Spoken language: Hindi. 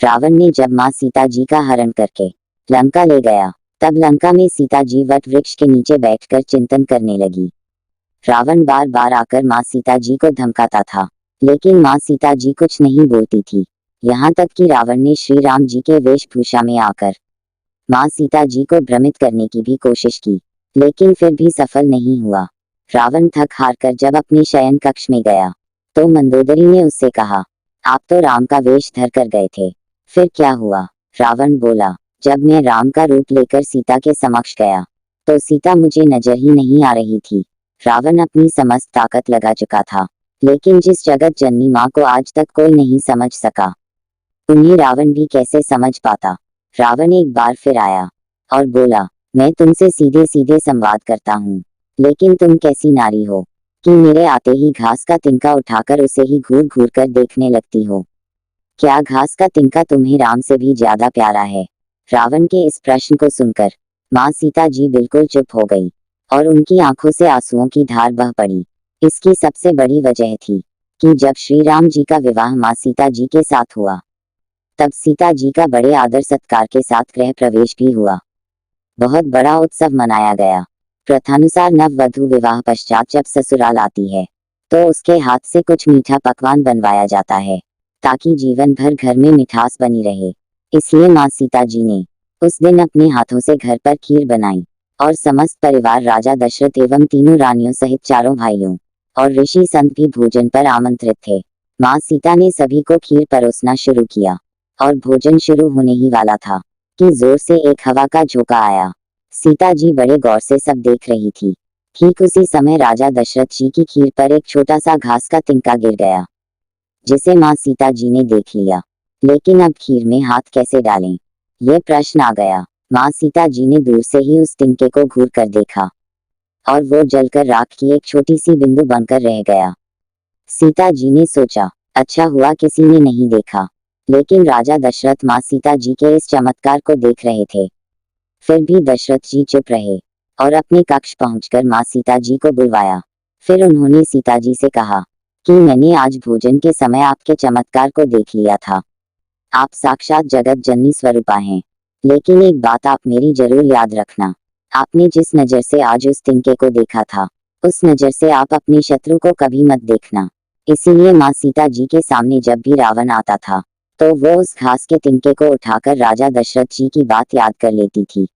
रावण ने जब माँ सीता जी का हरण करके लंका ले गया, तब लंका में सीता जी वट वृक्ष के नीचे बैठकर चिंतन करने लगी। रावण बार बार आकर माँ सीता जी को धमकाता था, लेकिन माँ सीता जी कुछ नहीं बोलती थी। यहाँ तक कि रावण ने श्री राम जी के वेशभूषा में आकर माँ सीता जी को भ्रमित करने की भी कोशिश की, लेकिन फिर भी सफल नहीं हुआ। रावण थक हार कर जब अपने शयन कक्ष में गया, तो मंदोदरी ने उससे कहा, आप तो राम का वेश धर कर गए थे, फिर क्या हुआ? रावण बोला, जब मैं राम का रूप लेकर सीता के समक्ष गया, तो सीता मुझे नजर ही नहीं आ रही थी। रावण अपनी समस्त ताकत लगा चुका था, लेकिन जिस जगत जननी माँ को आज तक कोई नहीं समझ सका, उन्हें रावण भी कैसे समझ पाता। रावण एक बार फिर आया और बोला, मैं तुमसे सीधे सीधे संवाद करता हूँ, लेकिन तुम कैसी नारी हो कि मेरे आते ही घास का तिनका उठाकर उसे ही घूर घूर कर देखने लगती हो। क्या घास का तिनका तुम्हें राम से भी ज्यादा प्यारा है? रावण के इस प्रश्न को सुनकर माँ सीता जी बिल्कुल चुप हो गई और उनकी आंखों से आंसुओं की धार बह पड़ी। इसकी सबसे बड़ी वजह थी कि जब श्री राम जी का विवाह माँ सीता जी के साथ हुआ, तब सीता जी का बड़े आदर सत्कार के साथ गृह प्रवेश भी हुआ। बहुत बड़ा उत्सव मनाया गया। प्रथानुसार नववधु विवाह पश्चात जब ससुराल आती है, तो उसके हाथ से कुछ मीठा पकवान बनवाया जाता है, ताकि जीवन भर घर में मिठास बनी रहे। इसलिए माँ सीता जी ने उस दिन अपने हाथों से घर पर खीर बनाई और समस्त परिवार राजा दशरथ एवं तीनों रानियों सहित चारों भाइयों और ऋषि संत भी भोजन पर आमंत्रित थे। माँ सीता ने सभी को खीर परोसना शुरू किया और भोजन शुरू होने ही वाला था कि जोर से एक हवा का झोंका आया। सीता जी बड़े गौर से सब देख रही थी। ठीक उसी समय राजा दशरथ जी की खीर पर एक छोटा सा घास का तिनका गिर गया, जिसे माँ सीता जी ने देख लिया, लेकिन अब खीर में हाथ कैसे डालें, यह प्रश्न आ गया। माँ सीता जी ने दूर से ही उस तिनके को घूर कर देखा और वो जलकर राख की एक छोटी सी बिंदु बनकर रह गया। सीता जी ने सोचा, अच्छा हुआ किसी ने नहीं देखा, लेकिन राजा दशरथ माँ सीता जी के इस चमत्कार को देख रहे थे। फिर भी दशरथ जी चुप रहे और अपने कक्ष पहुंचकर माँ सीता जी को बुलवाया। फिर उन्होंने सीता जी से कहा कि मैंने आज भोजन के समय आपके चमत्कार को देख लिया था। आप साक्षात जगत जननी स्वरूपा हैं, लेकिन एक बात आप मेरी जरूर याद रखना, आपने जिस नजर से आज उस तिनके को देखा था, उस नजर से आप अपने शत्रु को कभी मत देखना। इसीलिए माँ सीता जी के सामने जब भी रावण आता था, तो वो उस घास के तिनके को उठाकर राजा दशरथ जी की बात याद कर लेती थी।